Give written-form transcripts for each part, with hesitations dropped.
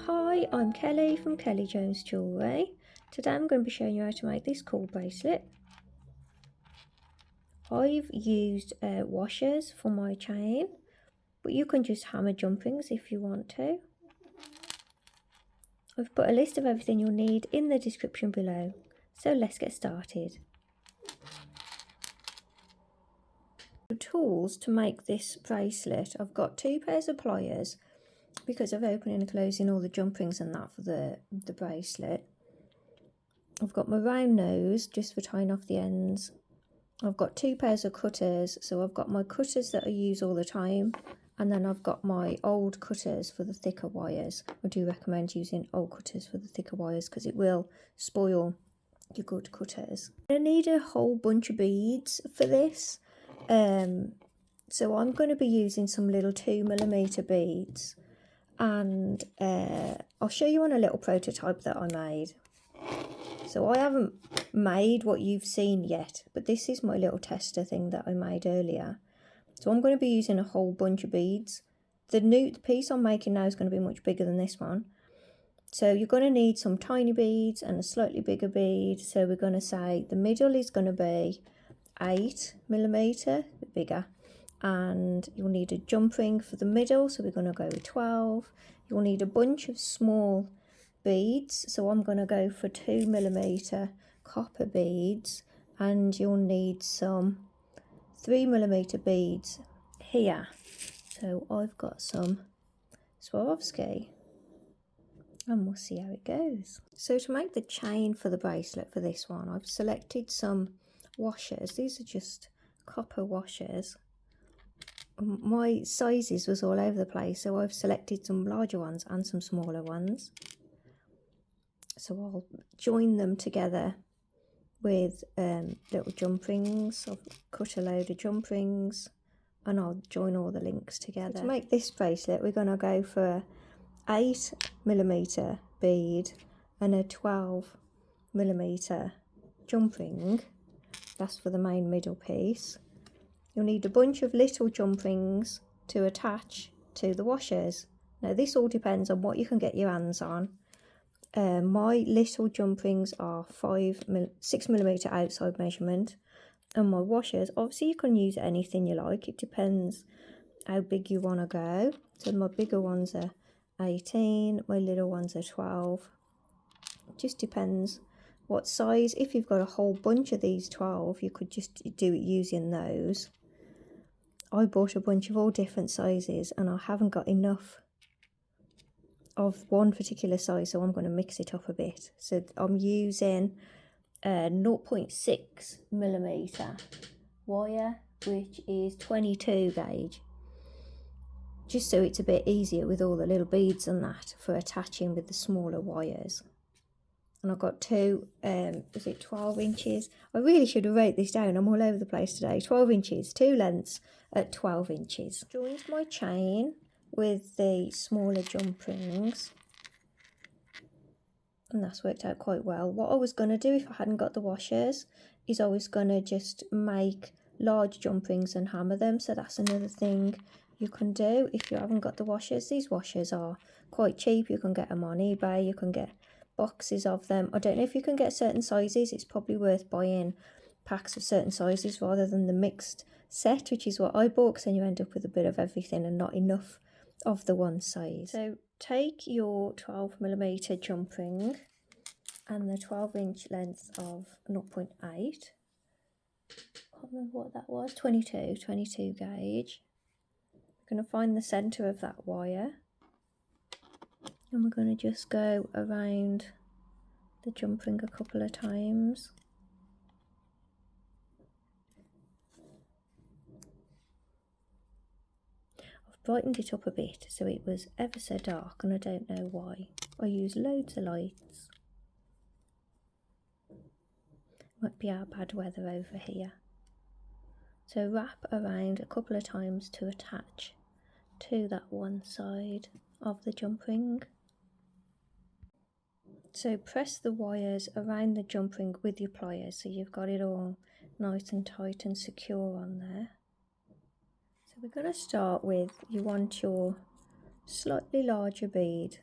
Hi, I'm Kelly from Kelly Jones Jewellery. Today I'm going to be showing you how to make this cool bracelet. I've used washers for my chain, but you can just hammer jump rings if you want to. I've put a list of everything you'll need in the description below, so let's get started. The tools to make this bracelet, I've got 2 pairs of pliers because of opening and closing all the jump rings and that for the bracelet. I've got my round nose just for tying off the ends. I've got 2 pairs of cutters, so I've got my cutters that I use all the time, and then I've got my old cutters for the thicker wires. I do recommend using old cutters for the thicker wires because it will spoil your good cutters. I need a whole bunch of beads for this, so I'm going to be using some little 2mm beads, and I'll show you on a little prototype that I made. So I haven't made what you've seen yet, but this is my little tester thing that I made earlier. So I'm going to be using a whole bunch of beads. The piece I'm making now is going to be much bigger than this one. So you're going to need some tiny beads and a slightly bigger bead. So we're going to say the middle is going to be 8mm, bigger. And you'll need a jump ring for the middle, so we're going to go with 12. You'll need a bunch of small beads, so I'm going to go for 2mm copper beads, and you'll need some 3mm beads here. So I've got some Swarovski, and we'll see how it goes. So to make the chain for the bracelet for this one, I've selected some washers. These are just copper washers. My sizes was all over the place, so I've selected some larger ones and some smaller ones. So I'll join them together with little jump rings. I've cut a load of jump rings and I'll join all the links together. So to make this bracelet, we're going to go for a 8mm bead and a 12mm jump ring. That's for the main middle piece. You'll need a bunch of little jump rings to attach to the washers. Now this all depends on what you can get your hands on. My little jump rings are 6mm outside measurement, and my washers, obviously you can use anything you like, it depends how big you want to go. So my bigger ones are 18, my little ones are 12. It just depends what size. If you've got a whole bunch of these 12, you could just do it using those. I bought a bunch of all different sizes and I haven't got enough of one particular size, so I'm going to mix it up a bit. So I'm using 0.6mm wire, which is 22 gauge, just so it's a bit easier with all the little beads and that for attaching with the smaller wires. And I've got 2, is it 12 inches? I really should have wrote this down, I'm all over the place today. 12 inches, 2 lengths at 12 inches. Joined my chain with the smaller jump rings, and that's worked out quite well. What I was going to do if I hadn't got the washers is I was going to just make large jump rings and hammer them. So that's another thing you can do if you haven't got the washers. These washers are quite cheap, you can get them on eBay, you can get boxes of them. I don't know if you can get certain sizes. It's probably worth buying packs of certain sizes rather than the mixed set, which is what I bought, because then you end up with a bit of everything and not enough of the one size. So take your 12mm jump ring and the 12-inch length of 0.8. I can't remember what that was. 22 gauge. We're going to find the centre of that wire, and we're going to just go around the jump ring a couple of times. I've brightened it up a bit so it was ever so dark, and I don't know why. I use loads of lights. Might be our bad weather over here. So wrap around a couple of times to attach to that one side of the jump ring. So press the wires around the jump ring with your pliers so you've got it all nice and tight and secure on there. So we're going to start with, you want your slightly larger bead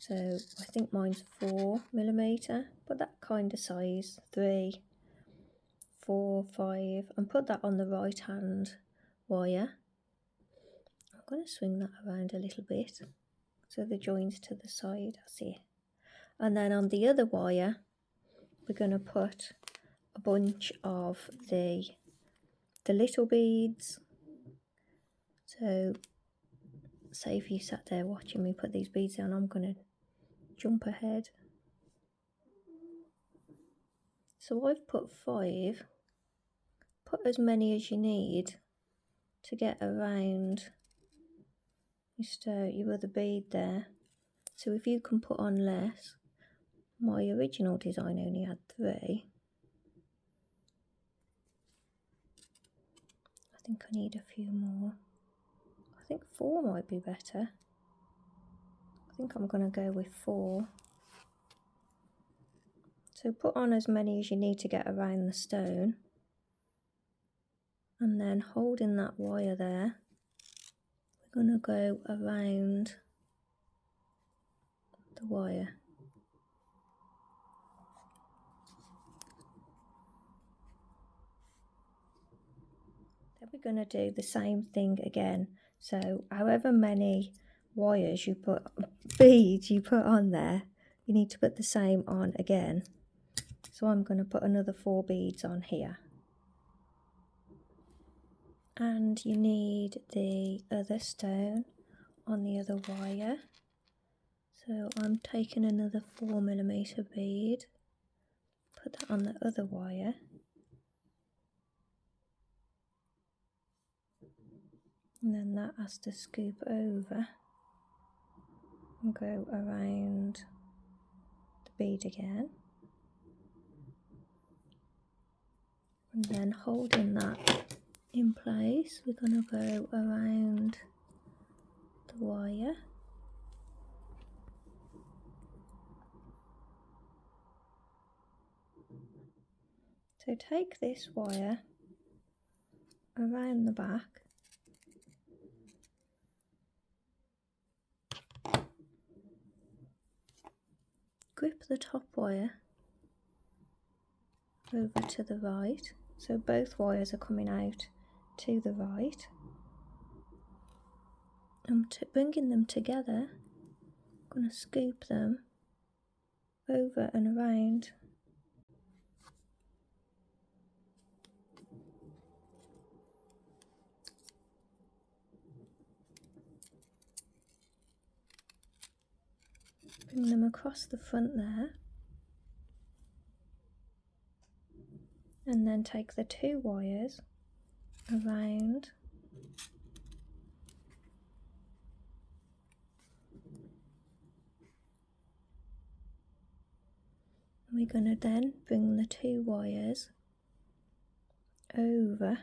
So I think mine's 4mm, but that kind of size, 3, 4, 5, and put that on the right hand wire. I'm going to swing that around a little bit so the join's to the side, that's it. And then on the other wire, we're going to put a bunch of the little beads. So say if you sat there watching me put these beads on, I'm going to jump ahead. So I've put 5. Put as many as you need to get around your other bead there. So if you can put on less, my original design only had 3. I think I need a few more. I think 4 might be better. I think I'm going to go with 4. So put on as many as you need to get around the stone. And then holding that wire there, we're going to go around the wire. Then we're going to do the same thing again. So however many wires you put, beads you put on there, you need to put the same on again. So I'm going to put another 4 beads on here. And you need the other stone on the other wire. So I'm taking another 4mm bead, put that on the other wire. And then that has to scoop over and go around the bead again. And then holding that in place, we're going to go around the wire. So take this wire around the back, grip the top wire over to the right, so both wires are coming out to the right. I'm bringing them together, I'm going to scoop them over and around. Bring them across the front there. And then take the 2 wires around. We're going to then bring the 2 wires over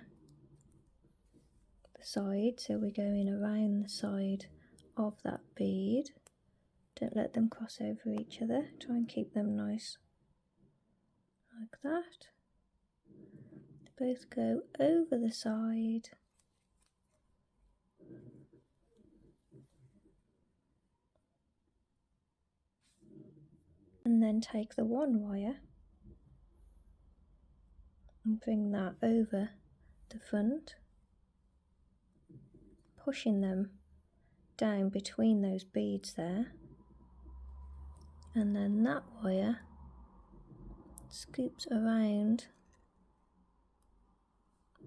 the side, so we're going around the side of that bead. Don't let them cross over each other, try and keep them nice like that. They both go over the side. And then take the 1 wire and bring that over the front, pushing them down between those beads there. And then that wire scoops around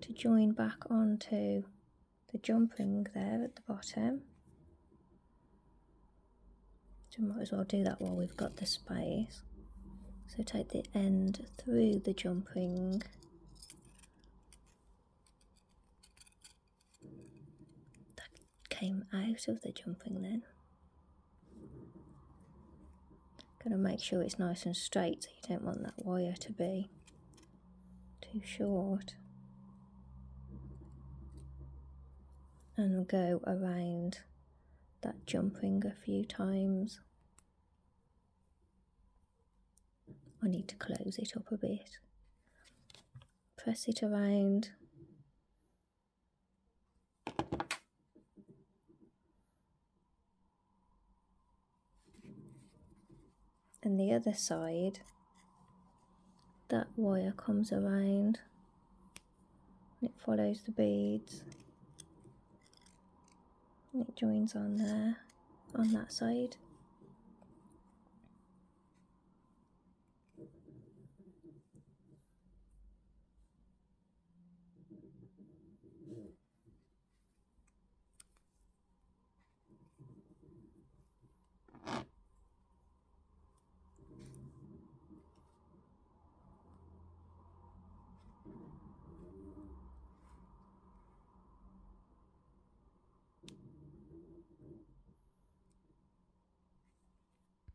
to join back onto the jump ring there at the bottom. So we might as well do that while we've got the space. So take the end through the jump ring. That came out of the jump ring then. Gotta make sure it's nice and straight, so you don't want that wire to be too short. And we'll go around that jump ring a few times. I need to close it up a bit. Press it around. then the other side, that wire comes around and it follows the beads and it joins on there, on that side.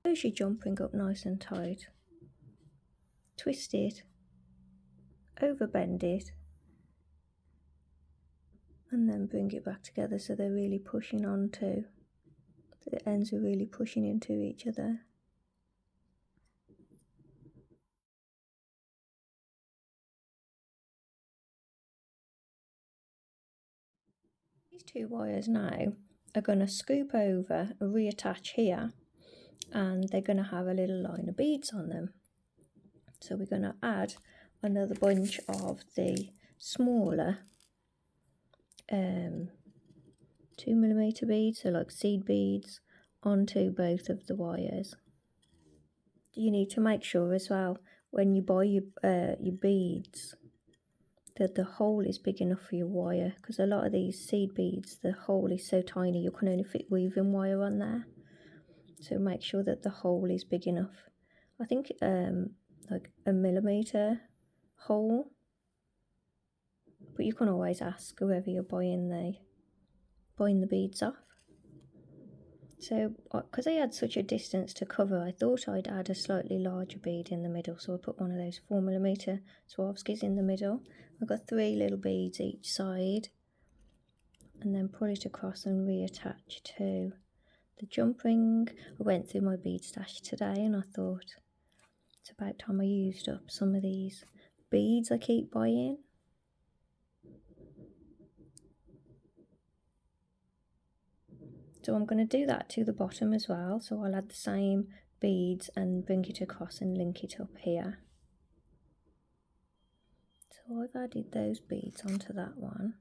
Close your jump ring up nice and tight, twist it, over bend it, and then bring it back together so they're really pushing onto, the ends are really pushing into each other. These two wires now are going to scoop over and reattach here, and they're going to have a little line of beads on them. So we're going to add another bunch of the smaller 2mm beads, so like seed beads, onto both of the wires. You need to make sure as well when you buy your beads that the hole is big enough for your wire, because a lot of these seed beads, the hole is so tiny you can only fit weaving wire on there. So make sure that the hole is big enough. I think like a millimetre hole, but you can always ask whoever you're buying the beads off. So because I had such a distance to cover, I thought I'd add a slightly larger bead in the middle, so I put one of those 4mm Swarovskis in the middle. I've got 3 little beads each side, and then pull it across and reattach to the jump ring. I went through my bead stash today and I thought it's about time I used up some of these beads I keep buying. So I'm going to do that to the bottom as well, so I'll add the same beads and bring it across and link it up here. So I've added those beads onto that one.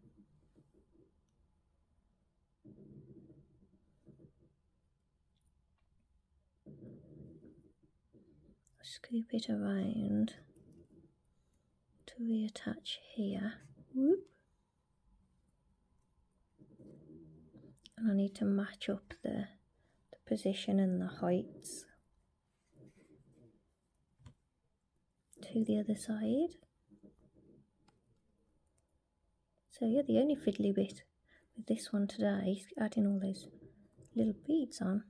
Scoop it around to reattach here. Whoop. And I need to match up the position and the heights to the other side. So yeah, the only fiddly bit with this one today is adding all those little beads on.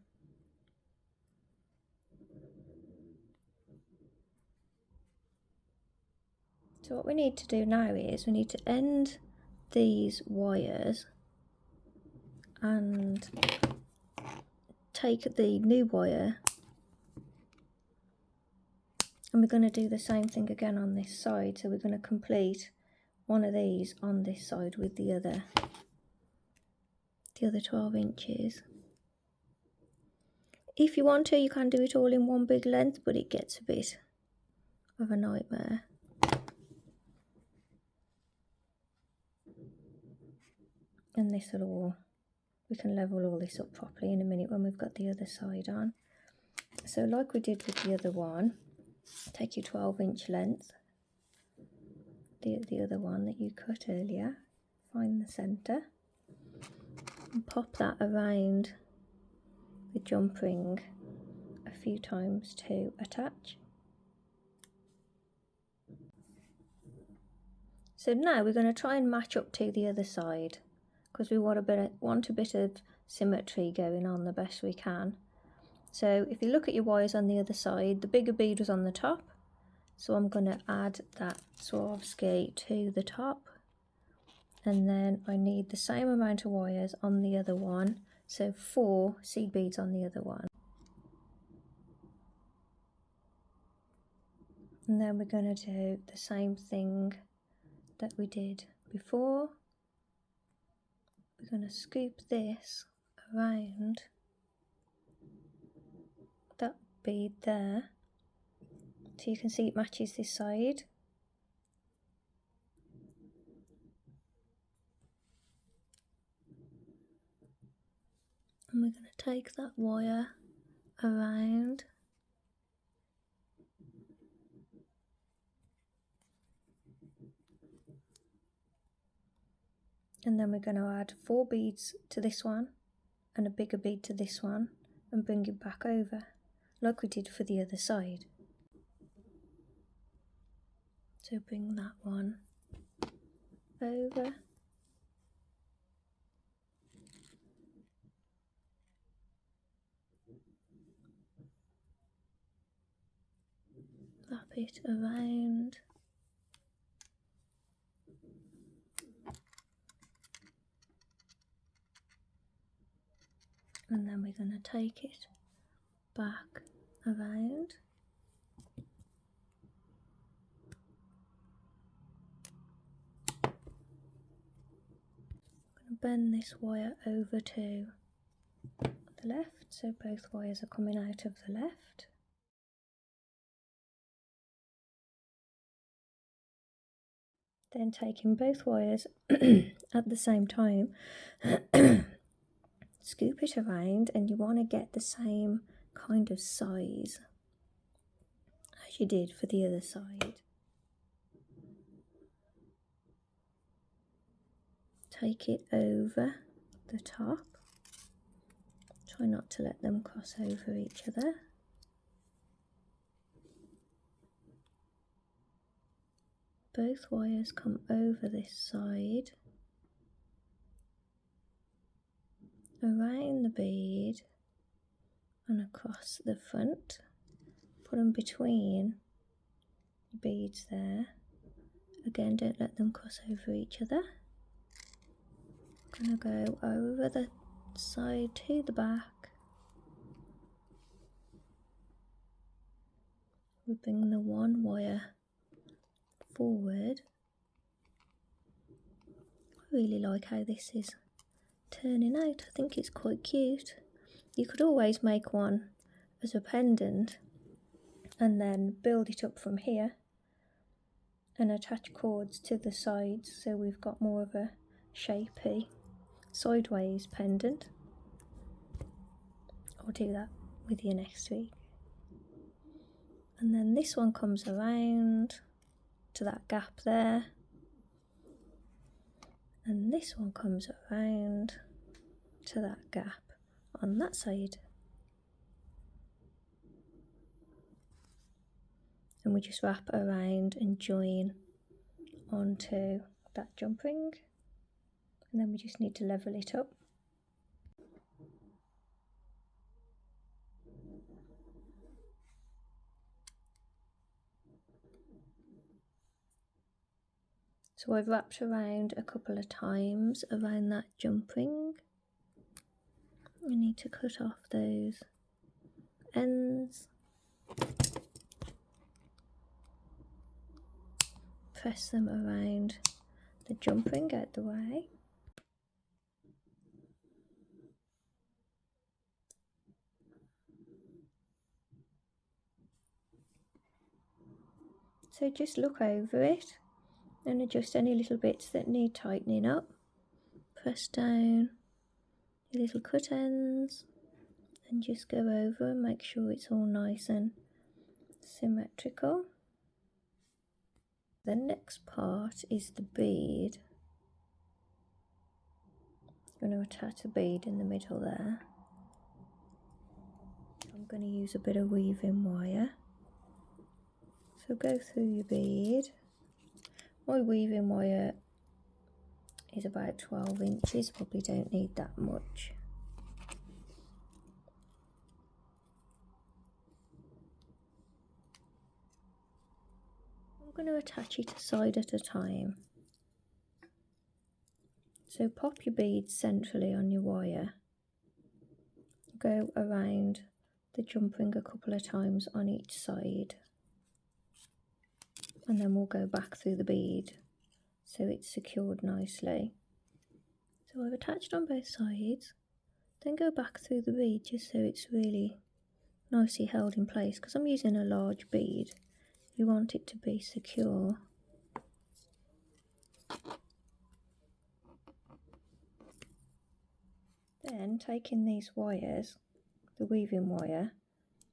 So what we need to do now is we need to end these wires and take the new wire, and we're going to do the same thing again on this side. So we're going to complete one of these on this side with the other 12 inches. If you want to, you can do it all in one big length, but it gets a bit of a nightmare. And this will all, we can level all this up properly in a minute when we've got the other side on. So like we did with the other one, take your 12-inch length, the other one that you cut earlier, find the centre and pop that around the jump ring a few times to attach. So now we're going to try and match up to the other side, because we want a bit of symmetry going on the best we can. So if you look at your wires on the other side, the bigger bead was on the top, so I'm going to add that Swarovski to the top, and then I need the same amount of wires on the other one, so 4 seed beads on the other one. And then we're going to do the same thing that we did before. We're going to scoop this around that bead there, So you can see it matches this side. And we're going to take that wire around. And then we're going to add 4 beads to this one and a bigger bead to this one and bring it back over like we did for the other side. So bring that one over. Wrap it around. And then we're going to take it back around. I'm going to bend this wire over to the left, so both wires are coming out of the left. Then taking both wires at the same time, scoop it around, and you want to get the same kind of size as you did for the other side. Take it over the top. Try not to let them cross over each other. Both wires come over this side, around the bead and across the front. Put them between the beads there. Again, don't let them cross over each other. I'm going to go over the side to the back. We bring the one wire forward. I really like how this is turning out. I think it's quite cute. You could always make one as a pendant and then build it up from here and attach cords to the sides, so we've got more of a shapy sideways pendant. I'll do that with you next week. And then this one comes around to that gap there, and this one comes around to that gap on that side, and we just wrap around and join onto that jump ring, and then we just need to level it up. So I've wrapped around a couple of times around that jump ring. We need to cut off those ends. Press them around the jump ring out the way. So just look over it and adjust any little bits that need tightening up. Press down your little cut ends and just go over and make sure it's all nice and symmetrical. The next part is the bead. I'm going to attach a bead in the middle there. I'm going to use a bit of weaving wire. So go through your bead. My weaving wire is about 12 inches, probably don't need that much. I'm going to attach it a side at a time. So pop your beads centrally on your wire. Go around the jump ring a couple of times on each side. And then we'll go back through the bead so it's secured nicely. So I've attached on both sides, then go back through the bead just so it's really nicely held in place, because I'm using a large bead, we want it to be secure. Then taking these wires, the weaving wire,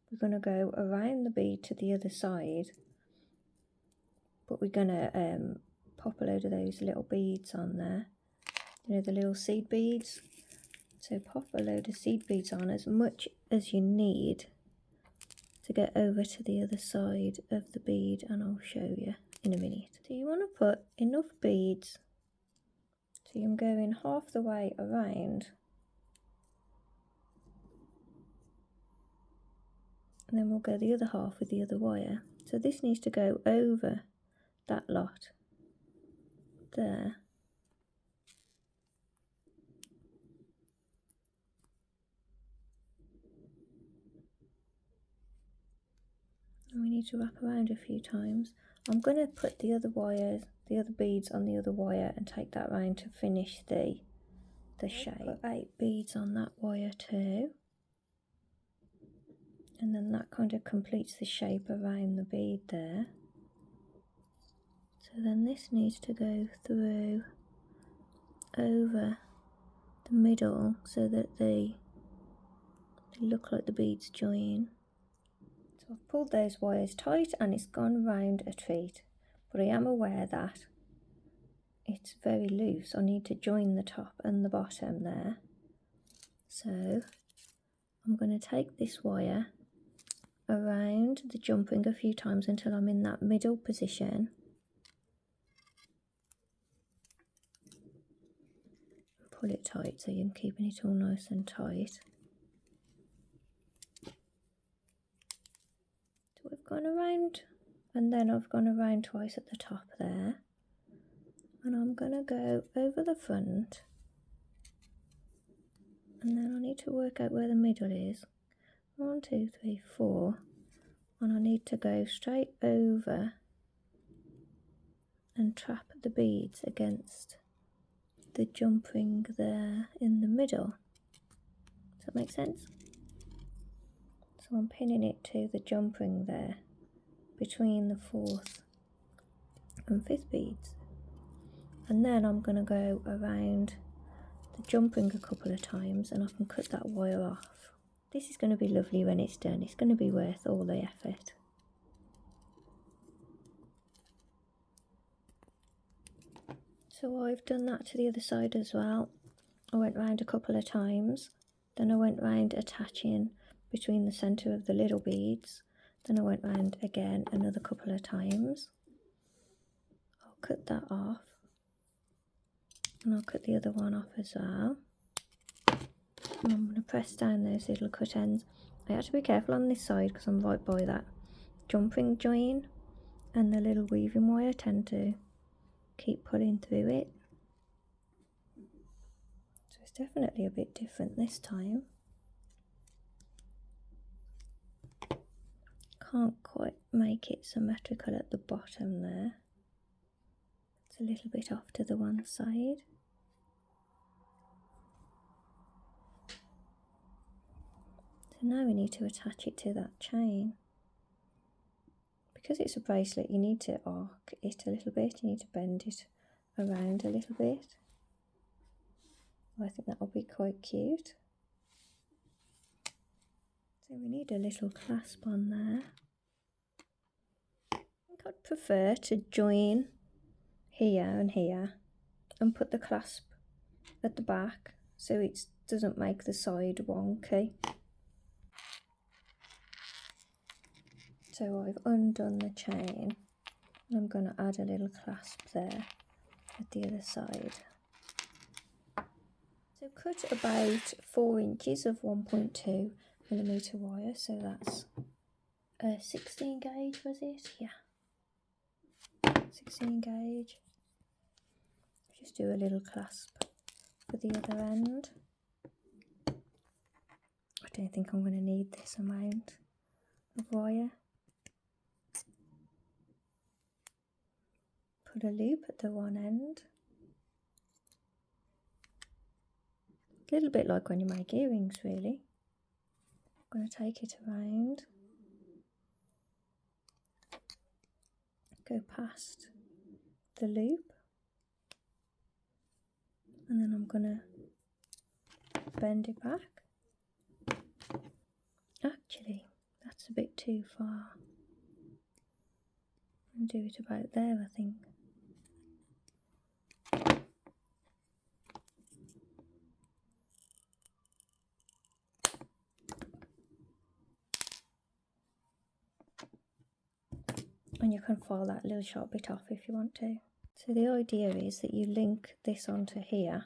we're going to go around the bead to the other side, but we're going to pop a load of those little beads on there, you know, the little seed beads. So pop a load of seed beads on, as much as you need to get over to the other side of the bead, and I'll show you in a minute. So you want to put enough beads so I'm going half the way around, and then we'll go the other half with the other wire. So this needs to go over that lot there. And we need to wrap around a few times. I'm going to put the other wires, the other beads on the other wire, and take that round to finish the shape. Put 8 beads on that wire too, and then that kind of completes the shape around the bead there. So then this needs to go through over the middle so that they look like the beads join. So I've pulled those wires tight and it's gone round a treat, but I am aware that it's very loose. I need to join the top and the bottom there. So I'm going to take this wire around the jump ring a few times until I'm in that middle position. Pull it tight so you're keeping it all nice and tight. So we've gone around, and then I've gone around twice at the top there, and I'm going to go over the front, and then I need to work out where the middle is. 1, 2, 3, 4, and I need to go straight over and trap the beads against the jump ring there in the middle. Does that make sense? So I'm pinning it to the jump ring there between the 4th and 5th beads, and then I'm going to go around the jump ring a couple of times and I can cut that wire off. This is going to be lovely when it's done. It's going to be worth all the effort. So I've done that to the other side as well. I went round a couple of times, then I went round attaching between the centre of the little beads, then I went round again another couple of times. I'll cut that off, and I'll cut the other one off as well. And I'm going to press down those little cut ends. I have to be careful on this side because I'm right by that jump ring join, and the little weaving wire tend to keep pulling through it. So it's definitely a bit different this time. Can't quite make it symmetrical at the bottom there. It's a little bit off to the one side. So now we need to attach it to that chain. Because it's a bracelet, you need to arc it a little bit, you need to bend it around a little bit. I think that will be quite cute. So we need a little clasp on there. I think I'd prefer to join here and here and put the clasp at the back so it doesn't make the side wonky. So I've undone the chain and I'm going to add a little clasp there at the other side. So cut about 4 inches of 1.2mm wire, so that's a 16 gauge, was it? Yeah, 16 gauge. Just do a little clasp for the other end. I don't think I'm going to need this amount of wire. Put a loop at the one end. A little bit like when you make earrings, really. I'm going to take it around. go past the loop, and then I'm going to bend it back. Actually, that's a bit too far. I'll do it about there, I think. And you can file that little sharp bit off if you want to. So the idea is that you link this onto here,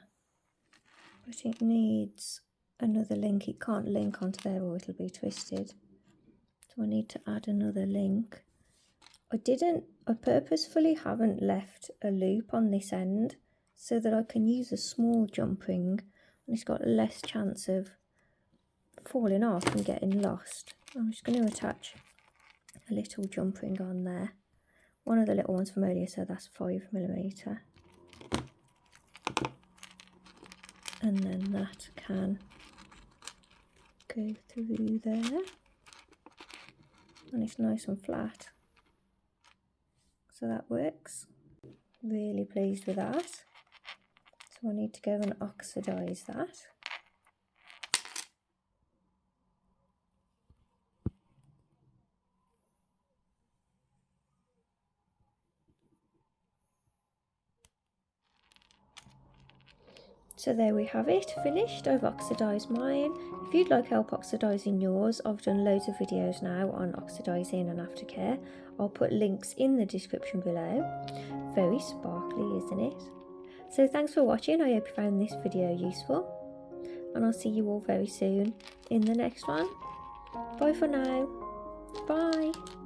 but it needs another link. It can't link onto there or it'll be twisted. So I need to add another link. I purposefully haven't left a loop on this end so that I can use a small jump ring and it's got less chance of falling off and getting lost. I'm just going to attach a little jump ring on there. One of the little ones from earlier, so that's 5mm. And then that can go through there. And it's nice and flat. So that works. Really pleased with that. So I need to go and oxidise that. So there we have it, finished. I've oxidised mine. If you'd like help oxidising yours, I've done loads of videos now on oxidising and aftercare. I'll put links in the description below. Very sparkly, isn't it? So thanks for watching. I hope you found this video useful. And I'll see you all very soon in the next one. Bye for now. Bye.